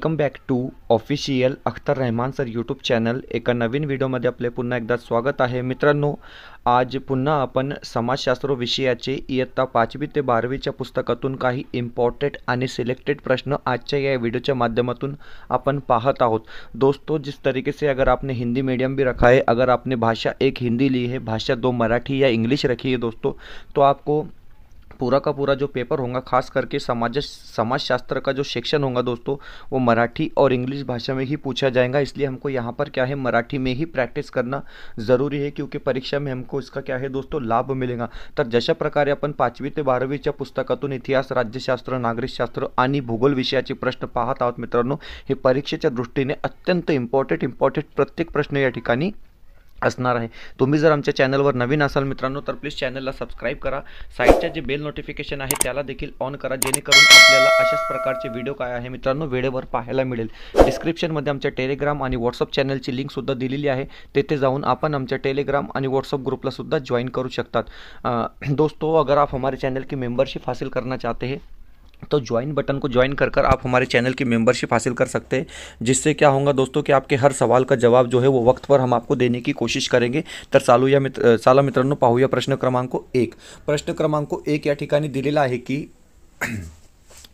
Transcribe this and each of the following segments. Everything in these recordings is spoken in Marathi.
Welcome back to official Akhtar Rahman sir YouTube channel. एका नवीन व्हिडिओमध्ये आपले पुन्हा एकदा स्वागत आहे. मित्रांनो, आज पुन्हा आपण समाजशास्त्र विषयाचे इयत्ता 5वी ते 12वीच्या पुस्तकातून काही इम्पॉर्टंट आणि सिलेक्टेड प्रश्न आजच्या या वीडियो माध्यमातून अपन पाहत आहोत. दोस्तों, जिस तरीके से अगर आपने हिंदी मीडियम भी रखा है, अगर आपने भाषा एक हिंदी ली है, भाषा 2 मराठी या इंग्लिश रखी है दोस्तों, तो आपको पूरा का पूरा जो पेपर होगा, खास करके समाजशास्त्र का जो सेक्शन होगा दोस्तों, वो मराठी और इंग्लिश भाषा में ही पूछा जाएगा. इसलिए हमको यहाँ पर क्या है, मराठी में ही प्रैक्टिस करना ज़रूरी है, क्योंकि परीक्षा में हमको इसका क्या है दोस्तों, लाभ मिलेगा. तर जशा प्रकारे आपण 5वी ते 12वीच्या पुस्तकातून इतिहास, राज्यशास्त्र, नागरिकशास्त्र आणि भूगोल विषयाचे प्रश्न पाहत आहोत. मित्रांनो, हे परीक्षेच्या दृष्टीने अत्यंत इम्पॉर्टंट प्रत्येक प्रश्न या ठिकाणी असणार आहे. तुम्ही जर आमच्या चॅनलवर नवीन असाल मित्रांनो, तर प्लीज चॅनलला सबस्क्राईब करा. साईडच्या जे बेल नोटिफिकेशन आहे त्याला देखील ऑन करा, जेणेकरून आपल्याला अशाच प्रकारचे व्हिडिओ काय आहे मित्रांनो वेळेवर पाहायला मिळेल. डिस्क्रिप्शनमध्ये आमच्या टेलिग्राम आणि व्हॉट्सअप चॅनलची लिंकसुद्धा दिलेली आहे. तेथे जाऊन आपण आमच्या टेलिग्राम आणि व्हॉट्सअप ग्रुपला सुद्धा जॉइन करू शकतात. दोस्तों, अगर आप हमारे चैनल की मेंबरशिप हासिल करना चाहते हैं तो ज्वाइन बटन को ज्वाइन कर आप हमारे चैनल की मेंबरशिप हासिल कर सकते हैं. जिससे क्या होगा दोस्तों कि आपके हर सवाल का जवाब जो है वो वक्त पर हम आपको देने की कोशिश करेंगे. तर चला मित्रांनो, पाहूया प्रश्न क्रमांक 1. प्रश्न क्रमांक 1 या ठिकाणी दिलेला आहे की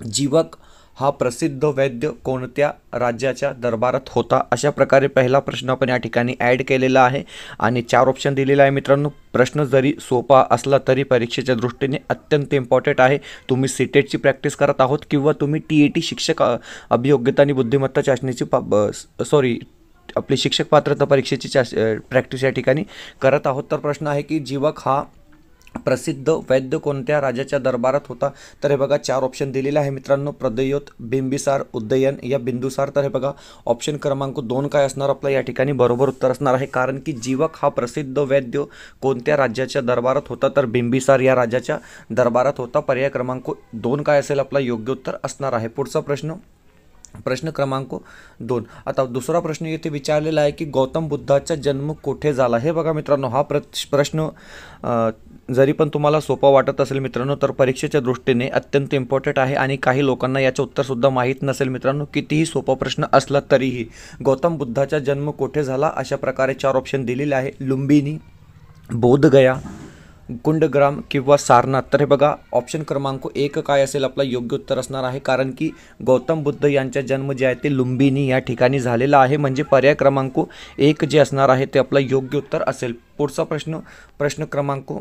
जीवक हा प्रसिद्ध वैद्य कोणत्या राज्याच्या दरबारात होता. अशा प्रकारे पहिला प्रश्न आपण या ठिकाणी ॲड केलेला आहे आणि 4 ऑप्शन दिलेला आहे. मित्रांनो, प्रश्न जरी सोपा असला तरी परीक्षेच्या दृष्टीने अत्यंत इम्पॉर्टंट आहे. तुम्ही सीटेटची प्रॅक्टिस करत आहोत किंवा तुम्ही TET शिक्षक अभियोग्यता आणि बुद्धिमत्ता चाचणीची आपली शिक्षक पात्रता परीक्षेची प्रॅक्टिस या ठिकाणी करत आहोत. तर प्रश्न आहे की जीवक हा प्रसिद्ध वैद्य कोणत्या राजाच्या दरबारात होता. तर हे बघा 4 ऑप्शन दिलेले आहे मित्रांनो, प्रदयोत, बिंबिसार, उदयन या बिंदुसार. तर हे बघा ऑप्शन क्रमांक 2 काय असणार आपला या ठिकाणी बरोबर उत्तर असणार आहे. कारण की जीवक हा प्रसिद्ध वैद्य कोणत्या राज्याच्या दरबारात होता, तर बिंबिसार या राजाच्या दरबारात होता. पर्याय क्रमांक 2 काय असेल आपला योग्य उत्तर असणार आहे. पुढचा प्रश्न क्रमांक 2. आता दुसरा प्रश्न येथे विचारलेला आहे की गौतम बुद्धाचा जन्म कोठे झाला. हे बघा मित्रांनो, हा प्रश्न जरी पण तुम्हाला सोपा वाटत असेल मित्रांनो, तर परीक्षेच्या दृष्टीने अत्यंत इम्पॉर्टंट आहे आणि काही लोकांना याचं उत्तरसुद्धा माहीत नसेल मित्रांनो. कितीही सोपा प्रश्न असला तरीही गौतम बुद्धाचा जन्म कोठे झाला, अशा प्रकारे 4 ऑप्शन दिलेले आहे. लुंबिनी, बोधगया, कुंडग्राम किंवा सारनाथ. तर हे बघा ऑप्शन क्रमांक 1 काय असेल आपला योग्य उत्तर असणार आहे. कारण की गौतम बुद्ध यांचा जन्म जे आहे ते लुंबिनी या ठिकाणी झालेला आहे. म्हणजे पर्याय क्रमांक 1 जे असणार आहे ते आपला योग्य उत्तर असेल. पुढचा प्रश्न क्रमांक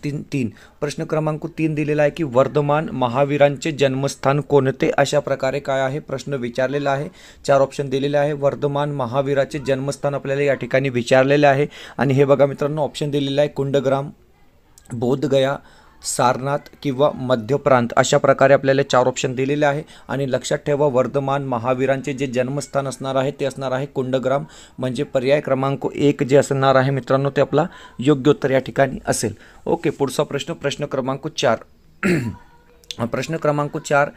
3. प्रश्न क्रमांक 3 दिलेला आहे की वर्धमान महावीरांचे जन्मस्थान कोणते. अशा प्रकारे काय आहे प्रश्न विचारलेला आहे. 4 ऑप्शन दिलेले आहे. वर्धमान महावीराचे जन्मस्थान आपल्याला या ठिकाणी विचारलेले आहे. आणि हे बघा मित्रांनो, ऑप्शन दिलेला आहे कुंडग्राम, बोधगया, सारनाथ किंवा मध्य प्रांत. अशा प्रकारे आपल्याला 4 ऑप्शन दिलेले आहे. आणि लक्षात ठेवा, वर्धमान महावीरांचे जे जन्मस्थान असणार आहे ते असणार आहे कुंडग्राम. म्हणजे पर्याय क्रमांक 1 जे असणार आहे मित्रांनो ते आपला योग्य उत्तर या ठिकाणी असेल. ओके, पुढचा प्रश्न क्रमांक 4. प्रश्न क्रमांक 4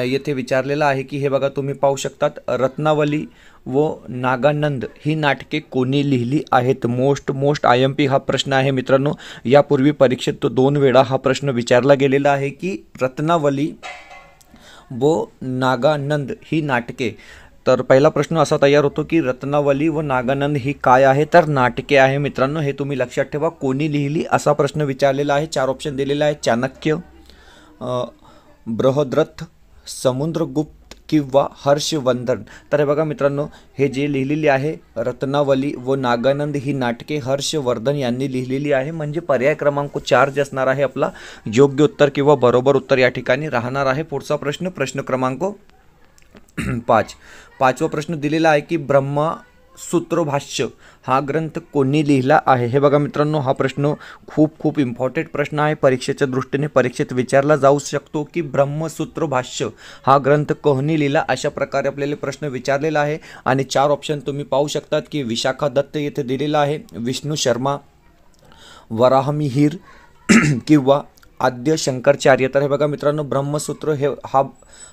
येथे विचारलेला आहे की हे बघा तुम्ही पाहू शकतात, रत्नावली व नागानंद ही नाटके कोणी लिहिली आहेत. मोस्ट IMP हा प्रश्न आहे मित्रांनो. यापूर्वी परीक्षेत 2 वेळा हा प्रश्न विचारला गेलेला आहे की रत्नावली व नागानंद ही नाटके. तर पहिला प्रश्न असा तयार होतो की रत्नावली व नागानंद ही काय आहे, तर नाटके आहे मित्रांनो. हे तुम्ही लक्षात ठेवा, कोणी लिहिली असा प्रश्न विचारलेला आहे. 4 ऑप्शन दिलेला आहे. चाणक्य, बृहद्रथ, समुद्रगुप्त किंवा हर्षवर्धन. तर हे बघा मित्रांनो, हे जे लिहिलेली आहे रत्नावली व नागानंद ही नाटके हर्षवर्धन यांनी लिहिलेली आहे. म्हणजे पर्याय क्रमांक 4 जे असणार आहे आपला योग्य उत्तर किंवा बरोबर उत्तर या ठिकाणी राहणार आहे. पुढचा प्रश्न क्रमांक 5. 5वा प्रश्न दिलेला आहे की ब्रह्मसूत्र भाष्य हा ग्रंथ कोणी लिहिला आहे. हे बघा मित्रांनो, हा प्रश्न खूप इम्पॉर्टंट प्रश्न आहे. परीक्षेच्या दृष्टीने परीक्षेत विचारला जाऊ शकतो की ब्रह्मसूत्र भाष्य हा ग्रंथ कोणी लिहिला. अशा प्रकारे आपल्याला प्रश्न विचारलेला आहे. आणि 4 ऑप्शन तुम्ही पाहू शकतात की विशाखा दत्त येथे दिलेला आहे, विष्णू शर्मा, वराहमिहिर किंवा आद्य शंकराचार्य. तर हे बघा मित्रांनो, ब्रह्मसूत्र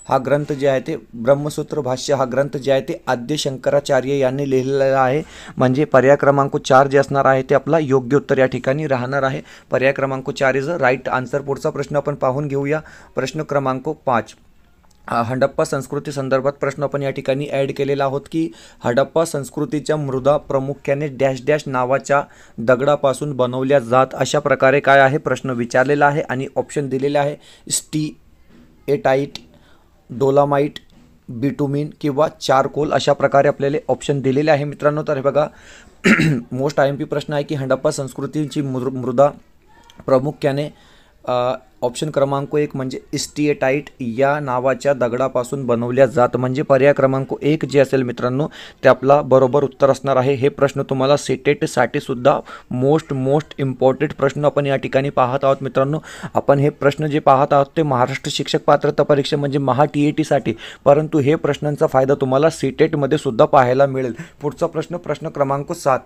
हा ग्रंथ जे आहे ते ब्रह्मसूत्र भाष्य हा ग्रंथ जे आहे ते आद्य शंकराचार्य यांनी लिहिलेला आहे. म्हणजे पर्याय क्रमांक 4 जे असणार आहे ते आपला योग्य उत्तर या ठिकाणी राहणार आहे. पर्याय क्रमांक 4 इज अ राईट आन्सर. पुढचा प्रश्न आपण पाहून घेऊया. प्रश्न क्रमांक 5. हडप्पा संस्कृती संदर्भात प्रश्न आपण या ठिकाणी ॲड केलेला आहोत की हडप्पा संस्कृतीच्या मृदा प्रामुख्याने डॅश डॅश नावाच्या दगडापासून बनवल्या जात, अशा प्रकारे काय आहे प्रश्न विचारलेला आहे आणि ऑप्शन दिलेले आहे स्टीएटाईट, डोलामाइट, बिटुमिन किंवा चारकोल, अशा प्रकारे आपल्याला ऑप्शन दिलेले आहे मित्रांनो. तर हे बघा मोस्ट IMP प्रश्न आहे की हडप्पा संस्कृतीची मृदा प्रामुख्याने ऑप्शन क्रमांक 1 म्हणजे स्टीएटाईट या नावाच्या दगडापासून बनवल्या जात, म्हणजे पर्याय क्रमांक 1 जे असेल मित्रांनो ते आपला बरोबर उत्तर असणार आहे. हे प्रश्न तुम्हाला सीटेटसाठी सुद्धा मोस्ट इम्पॉर्टंट प्रश्न आपण या ठिकाणी पाहत आहोत मित्रांनो. आपण हे प्रश्न जे पाहत आहोत ते महाराष्ट्र शिक्षक पात्रता परीक्षा म्हणजे TET, परंतु हे प्रश्नांचा फायदा तुम्हाला सीटेटमध्ये सुद्धा पाहायला मिळेल. पुढचा प्रश्न क्रमांक 7.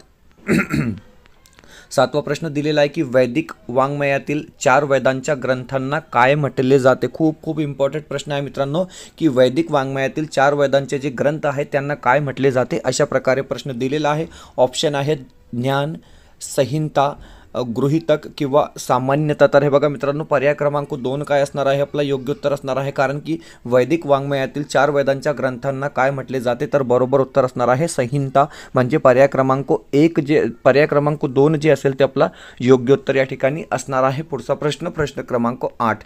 7वा प्रश्न दिलेला आहे की वैदिक वाङ्मयातील 4 वेदांच्या ग्रंथांना काय म्हटले जाते. खूप इम्पॉर्टंट प्रश्न आहे मित्रांनो की वैदिक वाङ्मयातील 4 वेदांचे जे ग्रंथ आहेत त्यांना काय म्हटले जाते, अशा प्रकारे प्रश्न दिलेला आहे. ऑप्शन आहे ज्ञान, संहिता, गृहीतक किंवा सामान्यता. तर हे बघा मित्रांनो पर्याय क्रमांक 2 काय असणार आहे आपला योग्य उत्तर असणार आहे, कारण की वैदिक वाङ्मयातील 4 वेदांच्या ग्रंथांना काय म्हटले जाते, तर बरोबर उत्तर असणार आहे संहिता, म्हणजे पर्याय क्रमांक 2 जे असेल ते आपला योग्य उत्तर या ठिकाणी असणार आहे. पुढचा प्रश्न क्रमांक 8.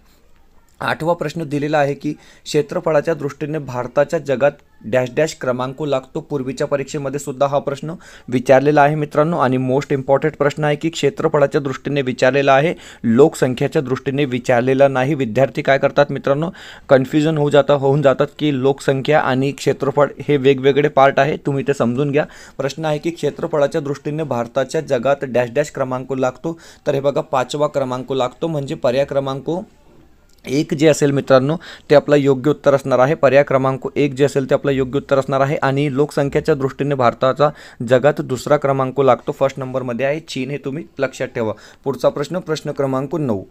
8वा प्रश्न दिलेला आहे की क्षेत्रफळाच्या दृष्टीने भारताच्या जगात डॅश डॅश क्रमांक लागतो. पूर्वीच्या परीक्षेमध्ये सुद्धा हा प्रश्न विचारलेला आहे मित्रांनो आणि मोस्ट इम्पॉर्टंट प्रश्न आहे की क्षेत्रफळाच्या दृष्टीने विचारलेला आहे, लोकसंख्येच्या दृष्टीने विचारलेला नाही. विद्यार्थी काय करतात मित्रांनो कन्फ्युजन होऊन जातात की लोकसंख्या आणि क्षेत्रफळ हे वेगवेगळे पार्ट आहे, तुम्ही ते समजून घ्या. प्रश्न आहे की क्षेत्रफळाच्या दृष्टीने भारताच्या जगात डॅश डॅश क्रमांक लागतो, तर हे बघा 5वा क्रमांक लागतो, म्हणजे पर्याय क्रमांक 1 जे असेल मित्रांनो ते आपला योग्य उत्तर असणार आहे. पर्याय क्रमांक 1 जे असेल ते आपला योग्य उत्तर असणार आहे. आणि लोकसंख्येच्या दृष्टीने भारताचा जगात 2रा क्रमांक लागतो, फर्स्ट नंबरमध्ये आहे चीन, हे तुम्ही लक्षात ठेवा. पुढचा प्रश्न क्रमांक 9.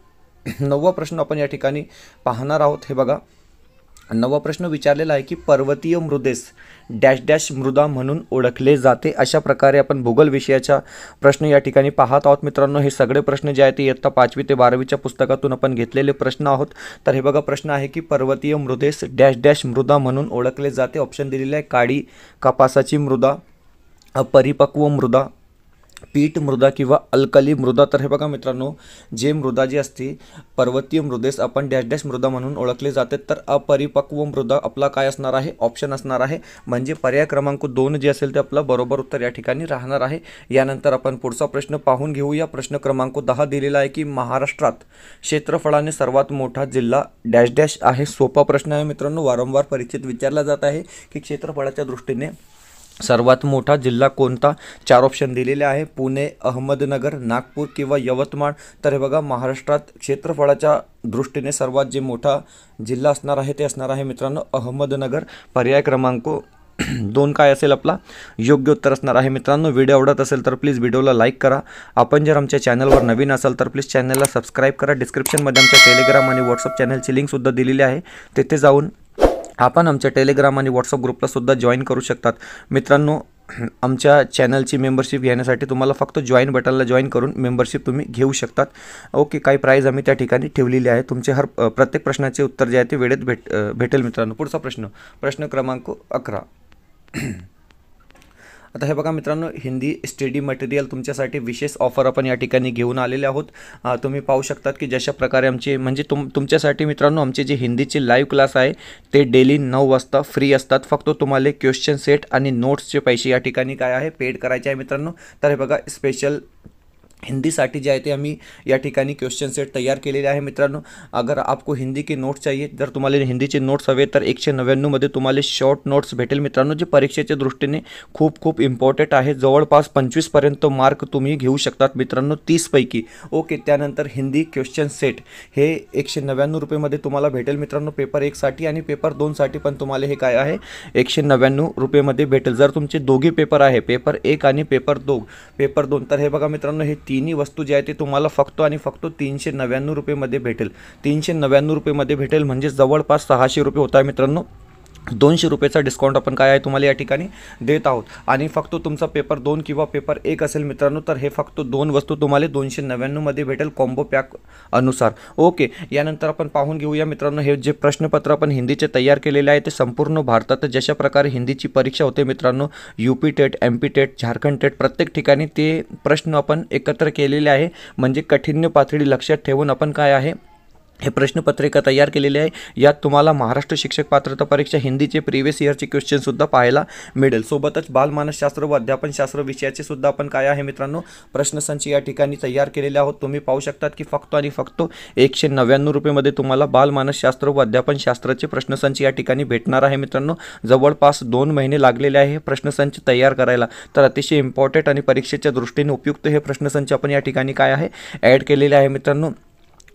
9वा प्रश्न आपण या ठिकाणी पाहणार आहोत. हे बघा 9वा प्रश्न विचारलेला आहे की पर्वतीय मृदेस डॅश डॅश मृदा म्हणून ओळखले जाते, अशा प्रकारे आपण भूगोल विषयाचा प्रश्न या ठिकाणी पाहत आहोत मित्रांनो. हे सगळे प्रश्न जे आहेत ते इयत्ता 5वी ते 12वीच्या पुस्तकातून आपण घेतलेले प्रश्न आहोत. तर हे बघा प्रश्न आहे की पर्वतीय मृदेस डॅश डॅश मृदा म्हणून ओळखले जाते. ऑप्शन दिलेले आहे काळी कापासाची मृदा, अपरिपक्व मृदा, पीठ मृदा किंवा अल्कली मृदा. तर हे बघा मित्रांनो जे मृदा जी असते पर्वतीय मृदेस आपण डॅश डॅश मृदा म्हणून ओळखले जाते, तर अपरिपक्व मृदा आपला काय असणार आहे ऑप्शन असणार आहे, म्हणजे पर्याय क्रमांक 2 जे असेल ते आपलं बरोबर उत्तर या ठिकाणी राहणार आहे. यानंतर आपण पुढचा प्रश्न पाहून घेऊया. प्रश्न क्रमांक 10 दिलेला आहे की महाराष्ट्रात क्षेत्रफळाने सर्वात मोठा जिल्हा डॅश डॅश आहे. सोपा प्रश्न आहे मित्रांनो, वारंवार परीक्षेत विचारला जात आहे की क्षेत्रफळाच्या दृष्टीने सर्वात मोठा जिल्हा कोणता. 4 ऑप्शन दिलेले आहे, पुणे, अहमदनगर, नागपूर किंवा यवतमाळ. तर हे बघा महाराष्ट्रात क्षेत्रफळाच्या दृष्टीने सर्वात जे मोठा जिल्हा असणार आहे ते असणार आहे मित्रांनो अहमदनगर. पर्याय क्रमांक 2 काय असेल आपला योग्य उत्तर असणार आहे मित्रांनो. व्हिडिओ आवडत असेल तर प्लीज व्हिडिओला लाईक करा. आपण जर आमच्या चॅनलवर नवीन असाल तर प्लीज चॅनलला सबस्क्राईब करा. डिस्क्रिप्शनमध्ये आमच्या टेलिग्राम आणि व्हॉट्सअप चॅनलची लिंकसुद्धा दिलेली आहे, तेथे जाऊन आपण आमच्या टेलिग्राम आणि व्हॉट्सअप ग्रुपला सुद्धा जॉईन करू शकतात मित्रांनो. आमच्या चॅनलची मेंबरशिप घेण्यासाठी तुम्हाला फक्त जॉईन बटनला जॉईन करून मेंबरशिप तुम्ही घेऊ शकतात. ओके, काही प्राईज आम्ही त्या ठिकाणी ठेवलेली आहे. तुमचे प्रत्येक प्रश्नाचे उत्तर जे आहे ते वेळेत भेटेल मित्रांनो. पुढचा प्रश्न क्रमांक 11. आता हे बघा मित्रांनो हिंदी स्टडी मटेरियल तुमच्यासाठी विशेष ऑफर आपण या ठिकाणी घेऊन आलेले आहोत. तुम्ही पाहू शकतात की जशा प्रकारे आमचे म्हणजे तुमच्यासाठी मित्रांनो आमचे जे हिंदीचे लाईव्ह क्लास आहे ते डेली 9 वाजता फ्री असतात. फक्त तुम्हाला क्वेश्चन सेट आणि नोट्सचे पैसे या ठिकाणी काय आहे पेड करायचे आहे मित्रांनो. तर हे बघा स्पेशल हिंदीसाठी जे आहे ते आम्ही या ठिकाणी क्वेश्चन सेट तयार केलेले आहे मित्रांनो. अगर आपको हिंदी के नोट्स चाहिए, जर तुम्हाला हिंदीचे नोट्स हवे तर 199 मध्ये तुम्हाला शॉर्ट नोट्स भेटेल मित्रांनो, जे परीक्षेच्या दृष्टीने खूप इम्पॉर्टंट आहे. जवळपास 25 पर्यंत मार्क तुम्ही घेऊ शकतात मित्रांनो 30 पैकी. ओके, त्यानंतर हिंदी क्वेश्चन सेट हे 199 रुपयेमध्ये तुम्हाला भेटेल मित्रांनो पेपर 1 साठी, आणि पेपर 2 साठी पण तुम्हाला हे काय आहे 199 रुपयेमध्ये भेटेल. जर तुमचे दोघे पेपर आहे पेपर 1 आणि पेपर 2 तर हे बघा मित्रांनो हे तिन्ही वस्तू जे आहे ते तुम्हाला फक्त आणि फक्त 399 रुपयेमध्ये भेटेल. 399 रुपयेमध्ये भेटेल म्हणजे जवळपास 600 रुपये होत आहे मित्रांनो. ₹200चा डिस्काउंट आपण काय आहे तुम्हाला या ठिकाणी देत आहोत. आणि फक्त तुमचा पेपर 2 किंवा पेपर 1 असेल मित्रांनो, तर हे फक्त 2 वस्तू तुम्हाला 299 मध्ये भेटेल कॉम्बो पॅक अनुसार. ओके, यानंतर आपण पाहून घेऊया मित्रांनो, हे जे प्रश्नपत्र आपण हिंदीचे तयार केलेले आहे ते संपूर्ण भारतात जशा प्रकारे हिंदीची परीक्षा होते मित्रांनो, UP TET, MP TET, Jharkhand TET, प्रत्येक ठिकाणी ते प्रश्न आपण एकत्र केलेले आहे. म्हणजे कठीण्य पातळी लक्षात ठेवून आपण काय आहे हे प्रश्नपत्रिका तयार केलेले आहे. यात तुम्हाला महाराष्ट्र शिक्षक पात्रता परीक्षा हिंदीचे प्रिव्हियस इयरचे क्वेश्चनसुद्धा पाहायला मिळेल. सोबतच बालमानसशास्त्र व अध्यापनशास्त्र विषयाचे सुद्धा आपण काय आहे मित्रांनो प्रश्नसंच या ठिकाणी तयार केलेले आहोत. तुम्ही पाहू शकतात की फक्त आणि फक्त ₹199 तुम्हाला बालमानसशास्त्र व अध्यापनशास्त्राचे प्रश्नसंच या ठिकाणी भेटणार आहे मित्रांनो. जवळपास 2 महिने लागलेले आहे प्रश्नसंच तयार करायला. तर अतिशय इम्पॉर्टंट आणि परीक्षेच्या दृष्टीने उपयुक्त हे प्रश्नसंच आपण या ठिकाणी काय आहे ॲड केलेले आहे मित्रांनो.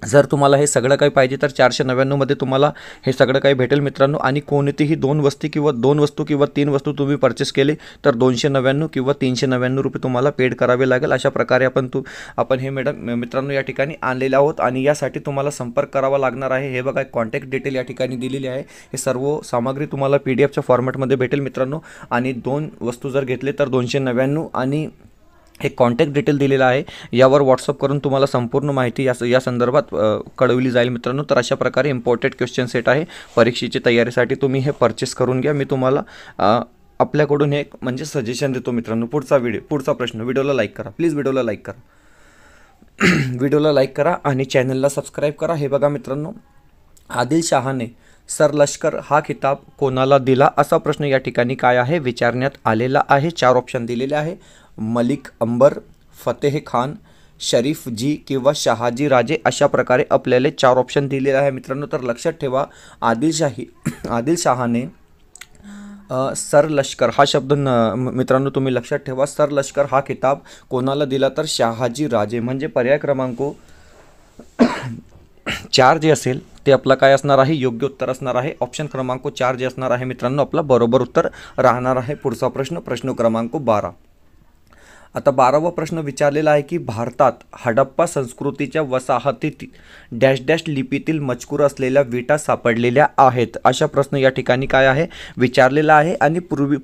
जर तुम्हाला हे सगळं काही पाहिजे तर 499 मध्ये तुम्हाला हे सगळं काही भेटेल मित्रांनो. आणि कोणतीही 2 वस्तू किंवा 3 वस्तू तुम्ही परचेस केले तर 299 किंवा ₹399 तुम्हाला पेड करावे लागेल. अशा प्रकारे आपण हे मित्रांनो या ठिकाणी आणलेले आहोत. आणि यासाठी तुम्हाला संपर्क करावा लागणार आहे. हे बघा कॉन्टॅक्ट डिटेल या ठिकाणी दिलेली आहे. हे सर्व सामग्री तुम्हाला PDF च्या फॉर्मॅटमध्ये भेटेल मित्रांनो. आणि 2 वस्तू जर घेतले तर 299 आणि हे कॉन्टॅक्ट डिटेल दिलेलं आहे. यावर व्हॉट्सअप करून तुम्हाला संपूर्ण माहिती या संदर्भात कळवली जाईल मित्रांनो. तर अशा प्रकारे इम्पॉर्टंट क्वेश्चन सेट आहे. परीक्षेची तयारीसाठी तुम्ही हे परचेस करून घ्या. मी तुम्हाला आपल्याकडून हे म्हणजे सजेशन देतो मित्रांनो. पुढचा प्रश्न. व्हिडिओला लाईक करा प्लीज, व्हिडिओला लाईक करा व्हिडिओला लाईक करा आणि चॅनलला सबस्क्राईब करा. हे बघा मित्रांनो, आदिल शहाने सरलष्कर हा खिताब कोणाला दिला असा प्रश्न या ठिकाणी काय आहे विचारण्यात आलेला आहे. 4 ऑप्शन दिलेले आहे. मलिक अंबर, फतेह खान, शरीफ जी किंवा शहाजी राजे. अशा प्रकारे आपल्याला 4 ऑप्शन दिलेले आहे मित्रांनो. तर लक्षात ठेवा आदिल शहाने सरलष्कर हा शब्द मित्रांनो तुम्ही लक्षात ठेवा. सरलष्कर हा खिताब कोणाला दिला तर शहाजी राजे. म्हणजे पर्याय क्रमांक 4 जे असेल ते आपला काय असणार आहे योग्य उत्तर असणार आहे. ऑप्शन क्रमांक 4 जे असणार आहे मित्रांनो आपला बरोबर उत्तर राहणार आहे. पुढचा प्रश्न क्रमांक 12. आता 12वा प्रश्न विचारलेला आहे की भारतात हडप्पा संस्कृतीच्या वसाहतीत डॅश डॅश लिपीतील मजकूर असलेल्या विटा सापडलेल्या आहेत. अशा प्रश्न या ठिकाणी काय आहे विचारलेला आहे. आणि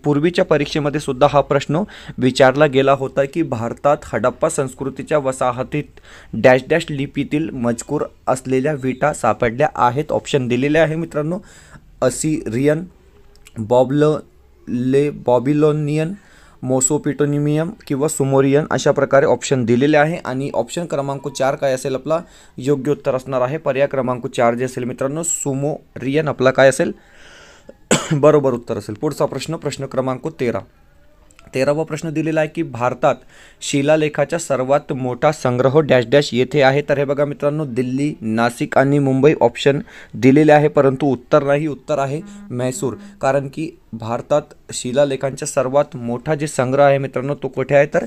पूर्वीच्या परीक्षेमध्ये सुद्धा हा प्रश्न विचारला गेला होता की भारतात हडप्पा संस्कृतीच्या वसाहतीत डॅश डॅश लिपीतील मजकूर असलेल्या विटा सापडल्या आहेत. ऑप्शन दिलेले आहे मित्रांनो. असिरियन, बॉबिलोनियन, मोसोपोटेमियन किंवा सुमेरियन. अशा प्रकारे ऑप्शन दिलेले आहे. आणि ऑप्शन क्रमांक 4 काय असेल आपला योग्य उत्तर असणार आहे. पर्याय क्रमांक 4 जे असेल मित्रांनो सुमेरियन आपला काय असेल बरोबर उत्तर असेल. पुढचा प्रश्न क्रमांक 13वा प्रश्न दिलेला आहे की भारतात शिलालेखाचा सर्वात मोठा संग्रह डॅश डॅश येथे आहे. तर हे बघा मित्रांनो दिल्ली, नाशिक आणि मुंबई ऑप्शन दिलेले आहे. परंतु उत्तर नाही, उत्तर आहे म्हैसूर. कारण की भारतात शिलालेखांचा सर्वात मोठा जे संग्रह आहे मित्रांनो तो कुठे आहे तर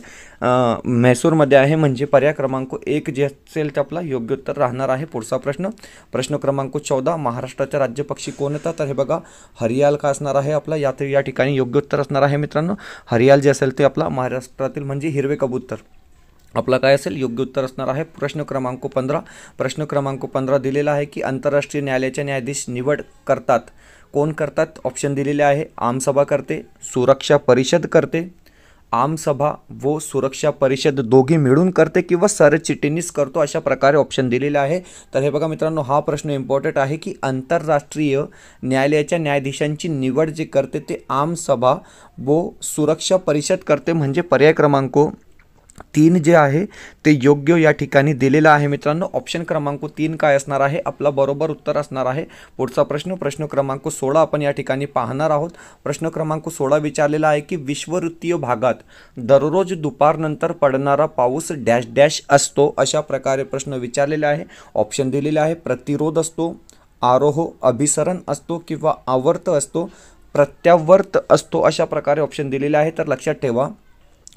म्हैसूरमध्ये आहे. म्हणजे पर्याय क्रमांक 1 जे असेल ते आपला योग्य उत्तर राहणार आहे. पुढचा प्रश्न क्रमांक 14. महाराष्ट्राचा राज्यपक्षी कोणता तर हे बघा हरियाल का असणार आहे आपला या ठिकाणी योग्य उत्तर असणार आहे मित्रांनो. हरियाल जे असेल ते आपला महाराष्ट्रातील म्हणजे हिरवे कबूतर आपला काय असेल योग्य उत्तर असणार आहे. प्रश्न क्रमांक 15 दिलेला आहे की आंतरराष्ट्रीय न्यायालयाचे न्यायाधीश निवड कोण करतात. ऑप्शन दिलेले आहे. आमसभा करते, सुरक्षा परिषद करते, आमसभा व सुरक्षा परिषद दोघी मिळून करते किंवा सरचिटणीस करतो. अशा प्रकारे ऑप्शन दिलेले आहे. तर हे बघा मित्रांनो हा प्रश्न इम्पॉर्टंट आहे की आंतरराष्ट्रीय न्यायालयाच्या न्यायाधीशांची निवड जे करते ते आमसभा व सुरक्षा परिषद करते. म्हणजे पर्याय क्रमांक 3 जे आहे ते योग्य या ठिकाणी दिलेला आहे मित्रांनो. ऑप्शन क्रमांक 3 काय असणार आहे आपला बरोबर उत्तर असणार आहे. पुढचा प्रश्न क्रमांक 16 आपण या ठिकाणी पाहणार आहोत. प्रश्न क्रमांक 16 विचारलेला आहे की विषुववृत्तीय भागात दररोज दुपारनंतर पडणारा पाऊस डॅश डॅश असतो. अशा प्रकारे प्रश्न विचारलेला आहे. ऑप्शन दिलेले आहे. प्रतिरोध असतो, आरोह अभिसरण असतो किंवा आवर्त असतो, प्रत्यावर्त असतो. अशा प्रकारे ऑप्शन दिलेले आहे. तर लक्षात ठेवा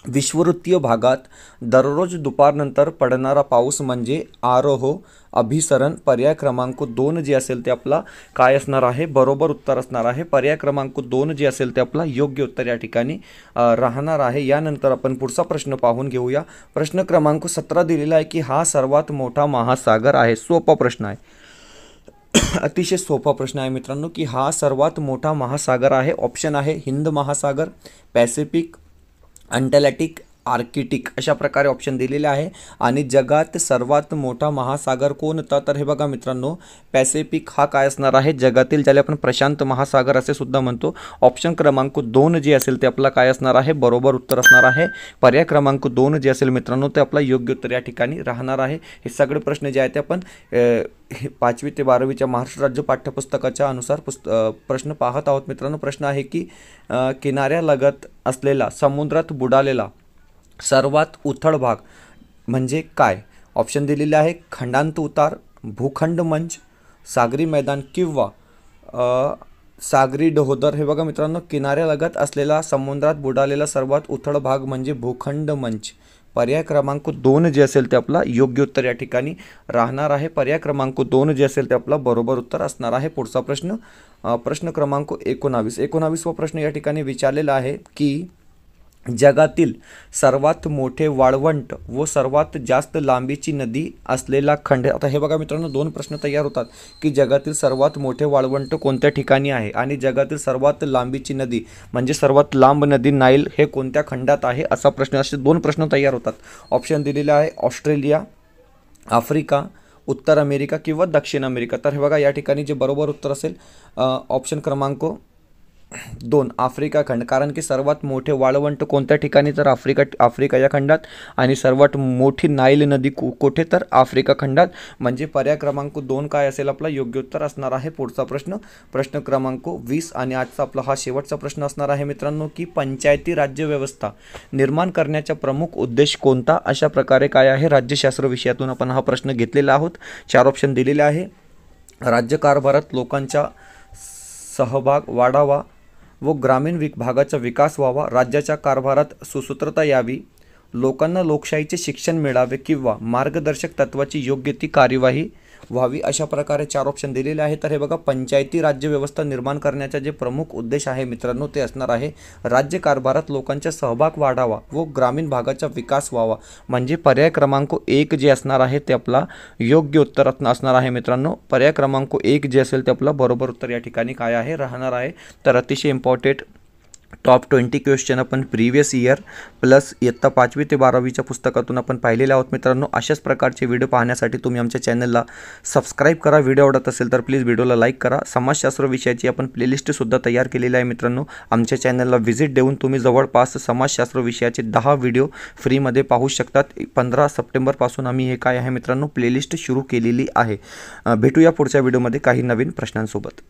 विषुववृत्तीय भागात दररोज दुपारनंतर पडणारा पाऊस म्हणजे आरोह अभिसरण. पर्याय क्रमांक 2 जे असेल ते आपला काय असणार आहे बरोबर उत्तर असणार आहे. पर्याय क्रमांक 2 जे असेल ते आपला योग्य उत्तर या ठिकाणी राहणार आहे. यानंतर आपण पुढचा प्रश्न पाहून घेऊया. प्रश्न क्रमांक 17 दिलेला आहे की हा सर्वात मोठा महासागर आहे. सोपा प्रश्न आहे. अतिशय सोपा प्रश्न आहे मित्रांनो की हा सर्वात मोठा महासागर आहे. ऑप्शन आहे हिंद महासागर, पॅसिफिक, अंटार्क्टिक, आर्किटिक अशा प्रकारे ऑप्शन दिलेले आहे. आणि जगात सर्वात मोठा महासागर कोणता, तर हे बघा मित्रांनो पॅसिफिक हा काय असणार आहे, जगातील ज्याला आपण प्रशांत महासागर असे सुद्धा म्हणतो. ऑप्शन क्रमांक 2 जे असेल ते आपला काय असणार आहे, बरोबर उत्तर असणार आहे. पर्याय क्रमांक 2 जे असेल मित्रांनो ते आपला योग्य उत्तर या ठिकाणी राहणार आहे. हे सगळे प्रश्न जे आहेत ते आपण 5वी ते 12वीच्या महाराष्ट्र राज्य पाठ्यपुस्तकाच्या अनुसार प्रश्न पाहत आहोत मित्रांनो. प्रश्न आहे की किनाऱ्यालगत असलेला समुद्रात बुडालेला सर्वात उथळ भाग म्हणजे काय. ऑप्शन दिलेले आहे खंडांत उतार, भूखंड मंच, सागरी मैदान किंवा सागरी डोहोदर. हे बघा मित्रांनो किनाऱ्यालगत असलेला समुद्रात बुडालेला सर्वात उथळ भाग म्हणजे भूखंड मंच. पर्याय क्रमांक 2 जे असेल ते आपला योग्य उत्तर या ठिकाणी राहणार आहे. पर्याय क्रमांक 2 जे असेल ते आपला बरोबर उत्तर असणार आहे. पुढचा प्रश्न प्रश्न क्रमांक 19वा प्रश्न या ठिकाणी विचारलेला आहे की जगातील सर्वात मोठे वाळवंट व सर्वात जास्त लांबीची नदी असलेला खंड. आता हे बघा मित्रांनो 2 प्रश्न तयार होतात की जगातील सर्वात मोठे वाळवंट कोणत्या ठिकाणी आहे आणि जगातील सर्वात लांबीची नदी म्हणजे सर्वात लांब नदी नाईल हे कोणत्या खंडात आहे असा प्रश्न. असे 2 प्रश्न तयार होतात. ऑप्शन दिलेले आहे ऑस्ट्रेलिया, आफ्रिका, उत्तर अमेरिका किंवा दक्षिण अमेरिका. तर हे बघा या ठिकाणी जे बरोबर उत्तर असेल ऑप्शन क्रमांक 2 आफ्रिका खंड. कारण की सर्वात मोठे वाळवंट कोणत्या ठिकाणी, तर आफ्रिका या खंडात. आणि सर्वात मोठी नाईल नदी कुठे, तर आफ्रिका खंडात. म्हणजे पर्याय क्रमांक 2 काय असेल आपला योग्य उत्तर असणार आहे. पुढचा प्रश्न प्रश्न क्रमांक 20 आणि आजचा आपला हा शेवटचा प्रश्न असणार आहे मित्रांनो की पंचायती राज्यव्यवस्था निर्माण करण्याचा प्रमुख उद्देश कोणता. अशा प्रकारे काय आहे, राज्यशास्त्र विषयातून आपण हा प्रश्न घेतलेला आहोत. 4 ऑप्शन दिलेले आहे. राज्यकारभारात लोकांचा सहभाग वाढावा व ग्रामीण भागाचा विकास व्हावा, राज्याच्या कारभारात सुसूत्रता यावी, लोकांना लोकशाहीचे शिक्षण मिळावे किंवा मार्गदर्शक तत्वाची योग्य ती कार्यवाही व्हावी. अशा प्रकारे 4 ऑप्शन दिलेले आहेत. तर हे बघा पंचायती राज्यव्यवस्था निर्माण करण्याचा जे प्रमुख उद्देश आहे मित्रांनो ते असणार आहे राज्यकारभारात लोकांचा सहभाग वाढावा व ग्रामीण भागाचा विकास व्हावा. म्हणजे पर्याय क्रमांक 1 जे असणार आहे ते आपला योग्य उत्तर असणार आहे मित्रांनो. पर्याय क्रमांक 1 जे असेल ते आपला बरोबर उत्तर या ठिकाणी काय आहे राहणार आहे. तर अतिशय इम्पॉर्टंट टॉप 20 क्वेश्चन आपण प्रिव्हियस इयर प्लस इयत्ता 5वी ते 12वीच्या पुस्तकातून आपण पाहिलेले आहोत मित्रांनो. अशाच प्रकारचे व्हिडिओ पाहण्यासाठी तुम्ही आमच्या चॅनलला सबस्क्राईब करा. व्हिडिओ आवडत असेल तर प्लीज व्हिडिओला लाईक करा. समाजशास्त्र विषयाची आपण प्लेलिस्टसुद्धा तयार केलेली आहे मित्रांनो. आमच्या चॅनलला व्हिजिट देऊन तुम्ही जवळपास समाजशास्त्र विषयाचे 10 व्हिडिओ फ्रीमध्ये पाहू शकतात. 15 सप्टेंबरपासून आम्ही हे काय आहे मित्रांनो प्लेलिस्ट सुरू केलेली आहे. भेटूया पुढच्या व्हिडिओमध्ये काही नवीन प्रश्नांसोबत.